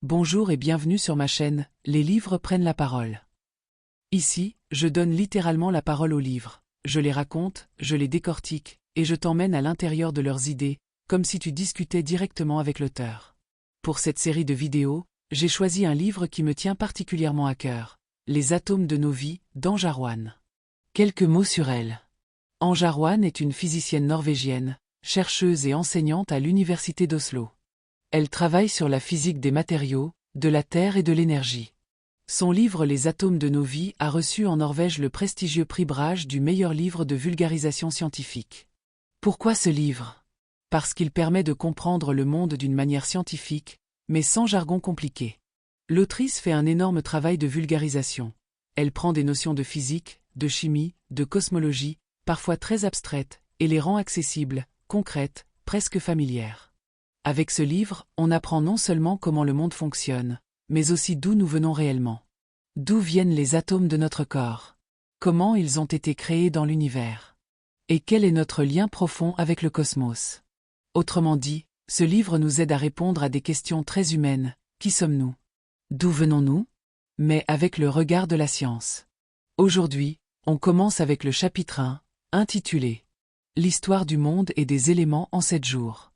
Bonjour et bienvenue sur ma chaîne, Les livres prennent la parole. Ici, je donne littéralement la parole aux livres, je les raconte, je les décortique, et je t'emmène à l'intérieur de leurs idées, comme si tu discutais directement avec l'auteur. Pour cette série de vidéos, j'ai choisi un livre qui me tient particulièrement à cœur, Les atomes de nos vies, d'Ange Arwan. Quelques mots sur elle. Ange Arwan est une physicienne norvégienne, chercheuse et enseignante à l'université d'Oslo. Elle travaille sur la physique des matériaux, de la Terre et de l'énergie. Son livre Les atomes de nos vies a reçu en Norvège le prestigieux prix Brage du meilleur livre de vulgarisation scientifique. Pourquoi ce livre? Parce qu'il permet de comprendre le monde d'une manière scientifique, mais sans jargon compliqué. L'autrice fait un énorme travail de vulgarisation. Elle prend des notions de physique, de chimie, de cosmologie, parfois très abstraites, et les rend accessibles, concrètes, presque familières. Avec ce livre, on apprend non seulement comment le monde fonctionne, mais aussi d'où nous venons réellement. D'où viennent les atomes de notre corps? Comment ils ont été créés dans l'univers? Et quel est notre lien profond avec le cosmos? Autrement dit, ce livre nous aide à répondre à des questions très humaines. Qui sommes-nous? D'où venons-nous? Mais avec le regard de la science. Aujourd'hui, on commence avec le chapitre 1, intitulé « L'histoire du monde et des éléments en 7 jours ».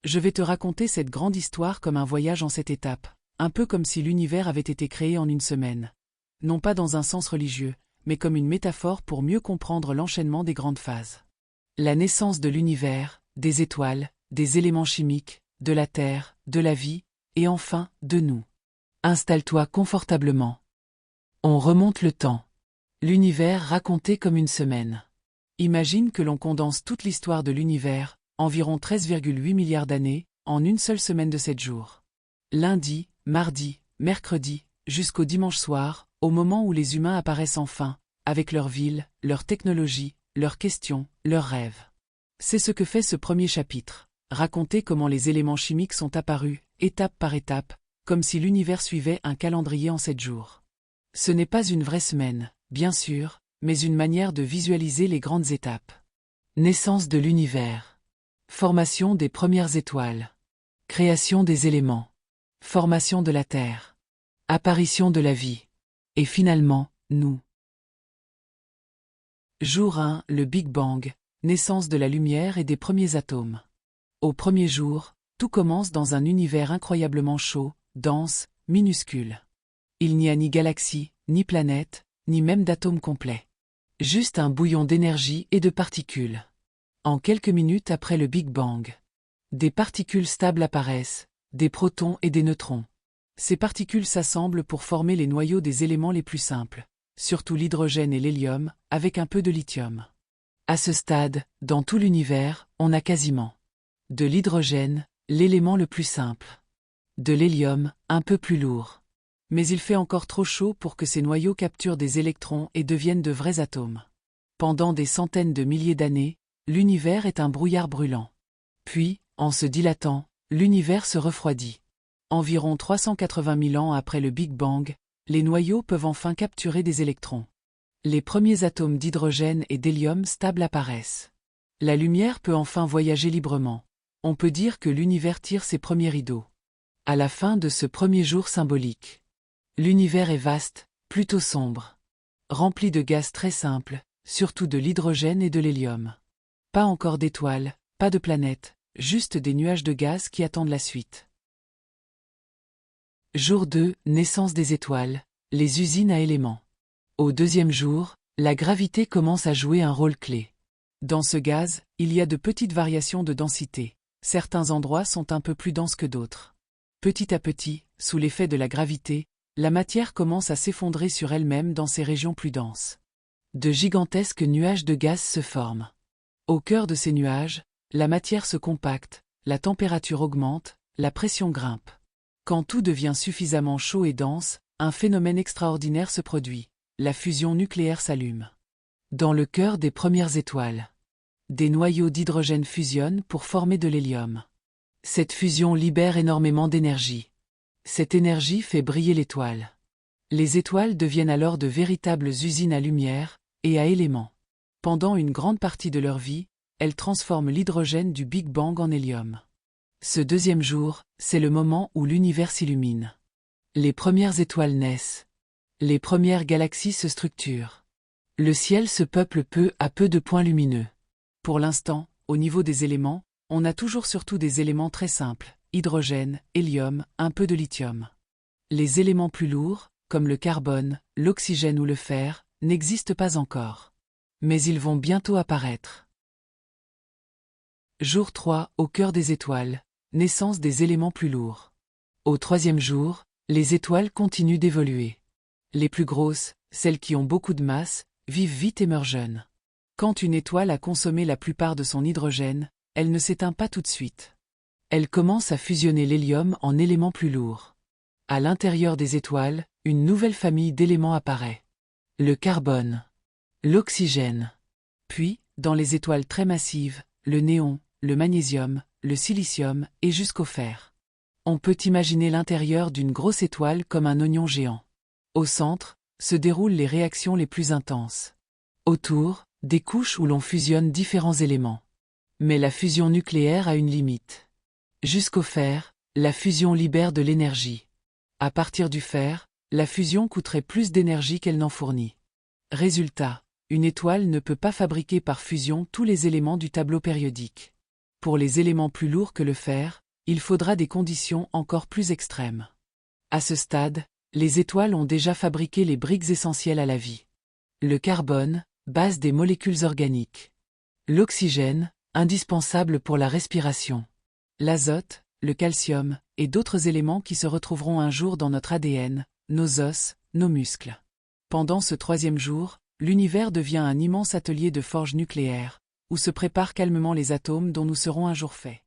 Je vais te raconter cette grande histoire comme un voyage en 7 étapes, un peu comme si l'univers avait été créé en une semaine. Non pas dans un sens religieux, mais comme une métaphore pour mieux comprendre l'enchaînement des grandes phases. La naissance de l'univers, des étoiles, des éléments chimiques, de la Terre, de la vie, et enfin, de nous. Installe-toi confortablement. On remonte le temps. L'univers raconté comme une semaine. Imagine que l'on condense toute l'histoire de l'univers, environ 13,8 milliards d'années, en une seule semaine de 7 jours. Lundi, mardi, mercredi, jusqu'au dimanche soir, au moment où les humains apparaissent enfin, avec leur ville, leur technologie, leurs questions, leurs rêves. C'est ce que fait ce premier chapitre, raconter comment les éléments chimiques sont apparus, étape par étape, comme si l'univers suivait un calendrier en 7 jours. Ce n'est pas une vraie semaine, bien sûr, mais une manière de visualiser les grandes étapes. Naissance de l'univers. Formation des premières étoiles. Création des éléments. Formation de la Terre. Apparition de la vie. Et finalement, nous. Jour 1, le Big Bang, naissance de la lumière et des premiers atomes. Au premier jour, tout commence dans un univers incroyablement chaud, dense, minuscule. Il n'y a ni galaxie, ni planète, ni même d'atomes complets. Juste un bouillon d'énergie et de particules. En quelques minutes après le Big Bang, des particules stables apparaissent, des protons et des neutrons. Ces particules s'assemblent pour former les noyaux des éléments les plus simples, surtout l'hydrogène et l'hélium, avec un peu de lithium. À ce stade, dans tout l'univers, on a quasiment de l'hydrogène, l'élément le plus simple. De l'hélium, un peu plus lourd. Mais il fait encore trop chaud pour que ces noyaux capturent des électrons et deviennent de vrais atomes. Pendant des centaines de milliers d'années, l'univers est un brouillard brûlant. Puis, en se dilatant, l'univers se refroidit. Environ 380 000 ans après le Big Bang, les noyaux peuvent enfin capturer des électrons. Les premiers atomes d'hydrogène et d'hélium stables apparaissent. La lumière peut enfin voyager librement. On peut dire que l'univers tire ses premiers rideaux. À la fin de ce premier jour symbolique, l'univers est vaste, plutôt sombre. Rempli de gaz très simples, surtout de l'hydrogène et de l'hélium. Pas encore d'étoiles, pas de planètes, juste des nuages de gaz qui attendent la suite. Jour 2, naissance des étoiles, les usines à éléments. Au deuxième jour, la gravité commence à jouer un rôle clé. Dans ce gaz, il y a de petites variations de densité. Certains endroits sont un peu plus denses que d'autres. Petit à petit, sous l'effet de la gravité, la matière commence à s'effondrer sur elle-même dans ces régions plus denses. De gigantesques nuages de gaz se forment. Au cœur de ces nuages, la matière se compacte, la température augmente, la pression grimpe. Quand tout devient suffisamment chaud et dense, un phénomène extraordinaire se produit. La fusion nucléaire s'allume. Dans le cœur des premières étoiles, des noyaux d'hydrogène fusionnent pour former de l'hélium. Cette fusion libère énormément d'énergie. Cette énergie fait briller l'étoile. Les étoiles deviennent alors de véritables usines à lumière et à éléments. Pendant une grande partie de leur vie, elles transforment l'hydrogène du Big Bang en hélium. Ce deuxième jour, c'est le moment où l'univers s'illumine. Les premières étoiles naissent. Les premières galaxies se structurent. Le ciel se peuple peu à peu de points lumineux. Pour l'instant, au niveau des éléments, on a toujours surtout des éléments très simples, hydrogène, hélium, un peu de lithium. Les éléments plus lourds, comme le carbone, l'oxygène ou le fer, n'existent pas encore. Mais ils vont bientôt apparaître. Jour 3, au cœur des étoiles, naissance des éléments plus lourds. Au troisième jour, les étoiles continuent d'évoluer. Les plus grosses, celles qui ont beaucoup de masse, vivent vite et meurent jeunes. Quand une étoile a consommé la plupart de son hydrogène, elle ne s'éteint pas tout de suite. Elle commence à fusionner l'hélium en éléments plus lourds. À l'intérieur des étoiles, une nouvelle famille d'éléments apparaît. Le carbone, l'oxygène. Puis, dans les étoiles très massives, le néon, le magnésium, le silicium et jusqu'au fer. On peut imaginer l'intérieur d'une grosse étoile comme un oignon géant. Au centre, se déroulent les réactions les plus intenses. Autour, des couches où l'on fusionne différents éléments. Mais la fusion nucléaire a une limite. Jusqu'au fer, la fusion libère de l'énergie. À partir du fer, la fusion coûterait plus d'énergie qu'elle n'en fournit. Résultat, une étoile ne peut pas fabriquer par fusion tous les éléments du tableau périodique. Pour les éléments plus lourds que le fer, il faudra des conditions encore plus extrêmes. À ce stade, les étoiles ont déjà fabriqué les briques essentielles à la vie. Le carbone, base des molécules organiques. L'oxygène, indispensable pour la respiration. L'azote, le calcium, et d'autres éléments qui se retrouveront un jour dans notre ADN, nos os, nos muscles. Pendant ce troisième jour, l'univers devient un immense atelier de forge nucléaire, où se préparent calmement les atomes dont nous serons un jour faits.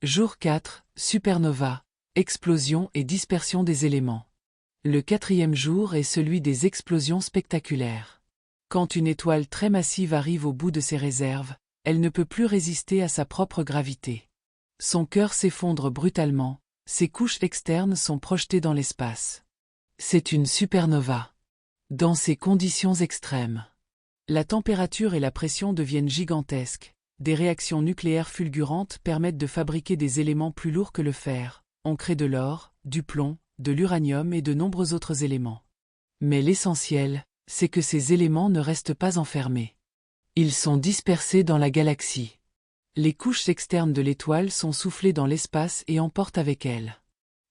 Jour 4, supernova, explosion et dispersion des éléments. Le quatrième jour est celui des explosions spectaculaires. Quand une étoile très massive arrive au bout de ses réserves, elle ne peut plus résister à sa propre gravité. Son cœur s'effondre brutalement, ses couches externes sont projetées dans l'espace. C'est une supernova. Dans ces conditions extrêmes, la température et la pression deviennent gigantesques. Des réactions nucléaires fulgurantes permettent de fabriquer des éléments plus lourds que le fer. On crée de l'or, du plomb, de l'uranium et de nombreux autres éléments. Mais l'essentiel, c'est que ces éléments ne restent pas enfermés. Ils sont dispersés dans la galaxie. Les couches externes de l'étoile sont soufflées dans l'espace et emportent avec elles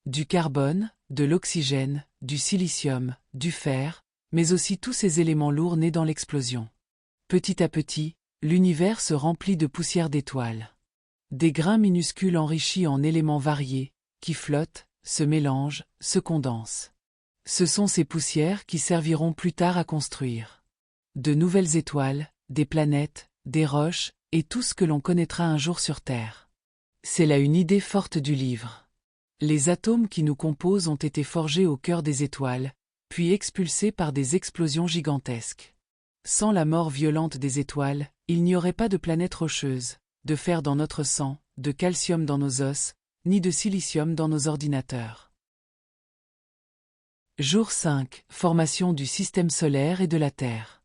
du carbone, de l'oxygène, du silicium, du fer, mais aussi tous ces éléments lourds nés dans l'explosion. Petit à petit, l'univers se remplit de poussière d'étoiles. Des grains minuscules enrichis en éléments variés, qui flottent, se mélangent, se condensent. Ce sont ces poussières qui serviront plus tard à construire de nouvelles étoiles, des planètes, des roches, et tout ce que l'on connaîtra un jour sur Terre. C'est là une idée forte du livre. Les atomes qui nous composent ont été forgés au cœur des étoiles, puis expulsés par des explosions gigantesques. Sans la mort violente des étoiles, il n'y aurait pas de planètes rocheuses, de fer dans notre sang, de calcium dans nos os, ni de silicium dans nos ordinateurs. Jour 5, formation du système solaire et de la Terre.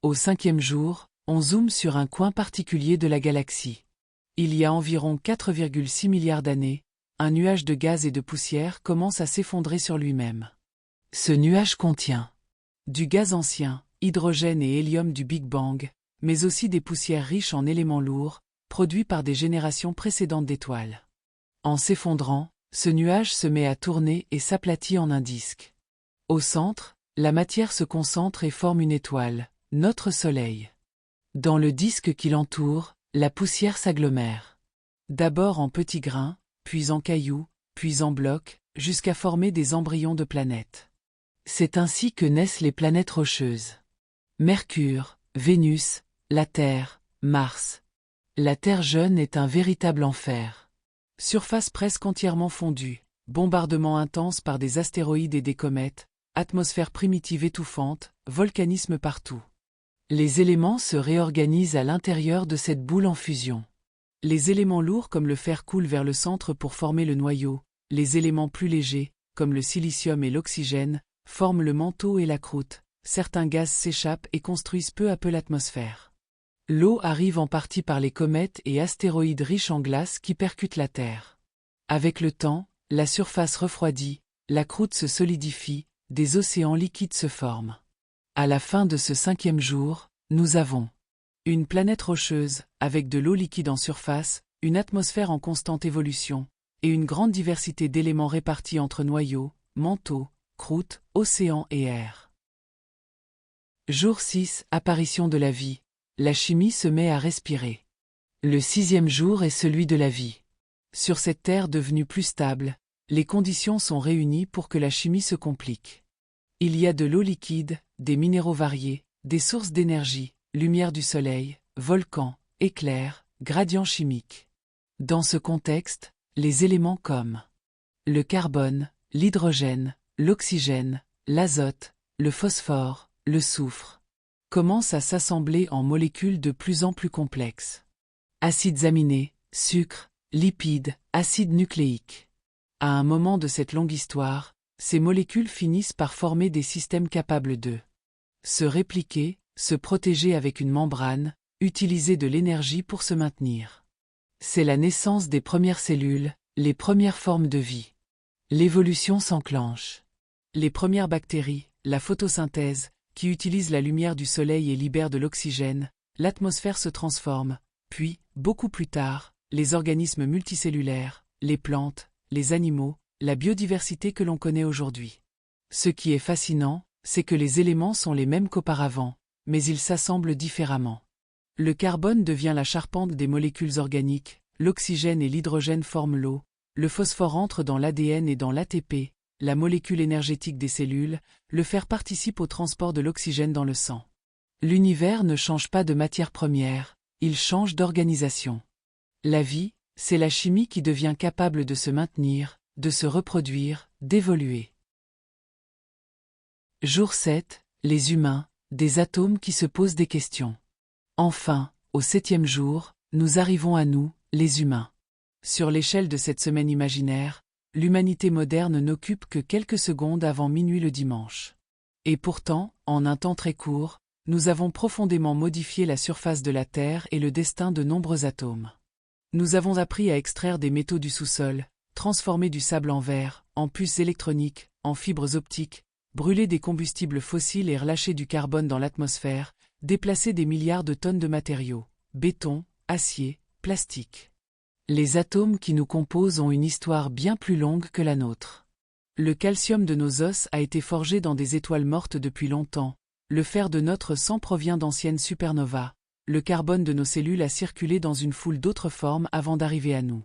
Au cinquième jour, on zoome sur un coin particulier de la galaxie. Il y a environ 4,6 milliards d'années, un nuage de gaz et de poussière commence à s'effondrer sur lui-même. Ce nuage contient du gaz ancien, hydrogène et hélium du Big Bang, mais aussi des poussières riches en éléments lourds, produits par des générations précédentes d'étoiles. En s'effondrant, ce nuage se met à tourner et s'aplatit en un disque. Au centre, la matière se concentre et forme une étoile, notre Soleil. Dans le disque qui l'entoure, la poussière s'agglomère. D'abord en petits grains, puis en cailloux, puis en blocs, jusqu'à former des embryons de planètes. C'est ainsi que naissent les planètes rocheuses. Mercure, Vénus, la Terre, Mars. La Terre jeune est un véritable enfer. Surface presque entièrement fondue, bombardement intense par des astéroïdes et des comètes, atmosphère primitive étouffante, volcanisme partout. Les éléments se réorganisent à l'intérieur de cette boule en fusion. Les éléments lourds comme le fer coulent vers le centre pour former le noyau, les éléments plus légers, comme le silicium et l'oxygène, forment le manteau et la croûte, certains gaz s'échappent et construisent peu à peu l'atmosphère. L'eau arrive en partie par les comètes et astéroïdes riches en glace qui percutent la Terre. Avec le temps, la surface refroidit, la croûte se solidifie, des océans liquides se forment. À la fin de ce 5e jour, nous avons une planète rocheuse, avec de l'eau liquide en surface, une atmosphère en constante évolution, et une grande diversité d'éléments répartis entre noyaux, manteaux, croûte, océan et air. Jour 6, apparition de la vie. La chimie se met à respirer. Le 6e jour est celui de la vie. Sur cette Terre devenue plus stable, les conditions sont réunies pour que la chimie se complique. Il y a de l'eau liquide, des minéraux variés, des sources d'énergie, lumière du soleil, volcans, éclairs, gradients chimiques. Dans ce contexte, les éléments comme le carbone, l'hydrogène, l'oxygène, l'azote, le phosphore, le soufre commencent à s'assembler en molécules de plus en plus complexes. Acides aminés, sucres, lipides, acides nucléiques. À un moment de cette longue histoire, ces molécules finissent par former des systèmes capables de se répliquer, se protéger avec une membrane, utiliser de l'énergie pour se maintenir. C'est la naissance des premières cellules, les premières formes de vie. L'évolution s'enclenche. Les premières bactéries, la photosynthèse, qui utilisent la lumière du soleil et libèrent de l'oxygène, l'atmosphère se transforme, puis, beaucoup plus tard, les organismes multicellulaires, les plantes, les animaux, la biodiversité que l'on connaît aujourd'hui. Ce qui est fascinant, c'est que les éléments sont les mêmes qu'auparavant, mais ils s'assemblent différemment. Le carbone devient la charpente des molécules organiques, l'oxygène et l'hydrogène forment l'eau, le phosphore entre dans l'ADN et dans l'ATP, la molécule énergétique des cellules, le fer participe au transport de l'oxygène dans le sang. L'univers ne change pas de matière première, il change d'organisation. La vie, c'est la chimie qui devient capable de se maintenir, de se reproduire, d'évoluer. Jour 7, les humains, des atomes qui se posent des questions. Enfin, au 7e jour, nous arrivons à nous, les humains. Sur l'échelle de cette semaine imaginaire, l'humanité moderne n'occupe que quelques secondes avant minuit le dimanche. Et pourtant, en un temps très court, nous avons profondément modifié la surface de la Terre et le destin de nombreux atomes. Nous avons appris à extraire des métaux du sous-sol, transformer du sable en verre, en puces électroniques, en fibres optiques, brûler des combustibles fossiles et relâcher du carbone dans l'atmosphère, déplacer des milliards de tonnes de matériaux, béton, acier, plastique. Les atomes qui nous composent ont une histoire bien plus longue que la nôtre. Le calcium de nos os a été forgé dans des étoiles mortes depuis longtemps, le fer de notre sang provient d'anciennes supernovas, le carbone de nos cellules a circulé dans une foule d'autres formes avant d'arriver à nous.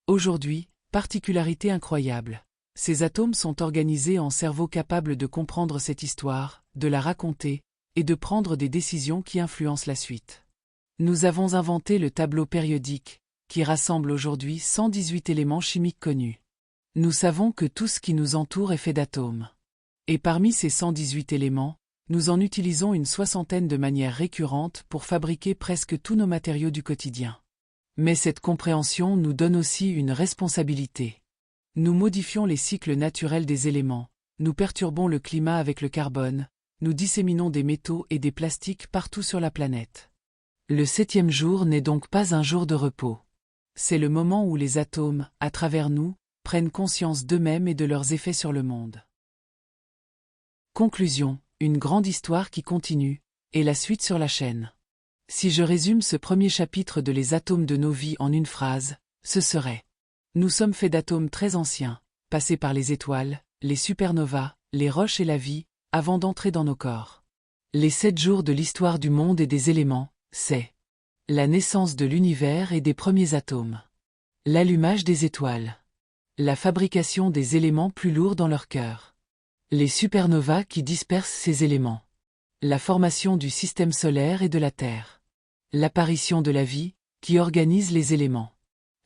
Aujourd'hui, particularité incroyable. Ces atomes sont organisés en cerveaux capables de comprendre cette histoire, de la raconter, et de prendre des décisions qui influencent la suite. Nous avons inventé le tableau périodique, qui rassemble aujourd'hui 118 éléments chimiques connus. Nous savons que tout ce qui nous entoure est fait d'atomes. Et parmi ces 118 éléments, nous en utilisons une soixantaine de manière récurrente pour fabriquer presque tous nos matériaux du quotidien. Mais cette compréhension nous donne aussi une responsabilité. Nous modifions les cycles naturels des éléments, nous perturbons le climat avec le carbone, nous disséminons des métaux et des plastiques partout sur la planète. Le 7e jour n'est donc pas un jour de repos. C'est le moment où les atomes, à travers nous, prennent conscience d'eux-mêmes et de leurs effets sur le monde. Conclusion, une grande histoire qui continue, et la suite sur la chaîne. Si je résume ce premier chapitre de Les atomes de nos vies en une phrase, ce serait: nous sommes faits d'atomes très anciens, passés par les étoiles, les supernovas, les roches et la vie, avant d'entrer dans nos corps. Les 7 jours de l'histoire du monde et des éléments, c'est la naissance de l'univers et des premiers atomes, l'allumage des étoiles, la fabrication des éléments plus lourds dans leur cœur, les supernovas qui dispersent ces éléments, la formation du système solaire et de la Terre, l'apparition de la vie, qui organise les éléments,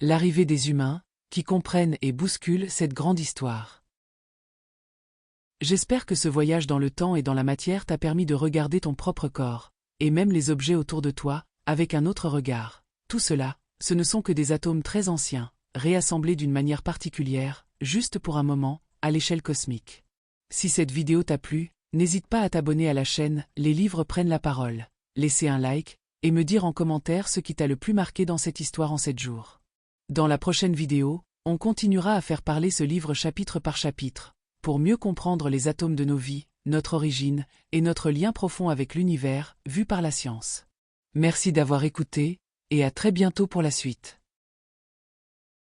l'arrivée des humains, qui comprennent et bousculent cette grande histoire. J'espère que ce voyage dans le temps et dans la matière t'a permis de regarder ton propre corps, et même les objets autour de toi, avec un autre regard. Tout cela, ce ne sont que des atomes très anciens, réassemblés d'une manière particulière, juste pour un moment, à l'échelle cosmique. Si cette vidéo t'a plu, n'hésite pas à t'abonner à la chaîne Les livres prennent la parole. laisser un like, et me dire en commentaire ce qui t'a le plus marqué dans cette histoire en 7 jours. Dans la prochaine vidéo, on continuera à faire parler ce livre chapitre par chapitre, pour mieux comprendre les atomes de nos vies, notre origine, et notre lien profond avec l'univers, vu par la science. Merci d'avoir écouté, et à très bientôt pour la suite.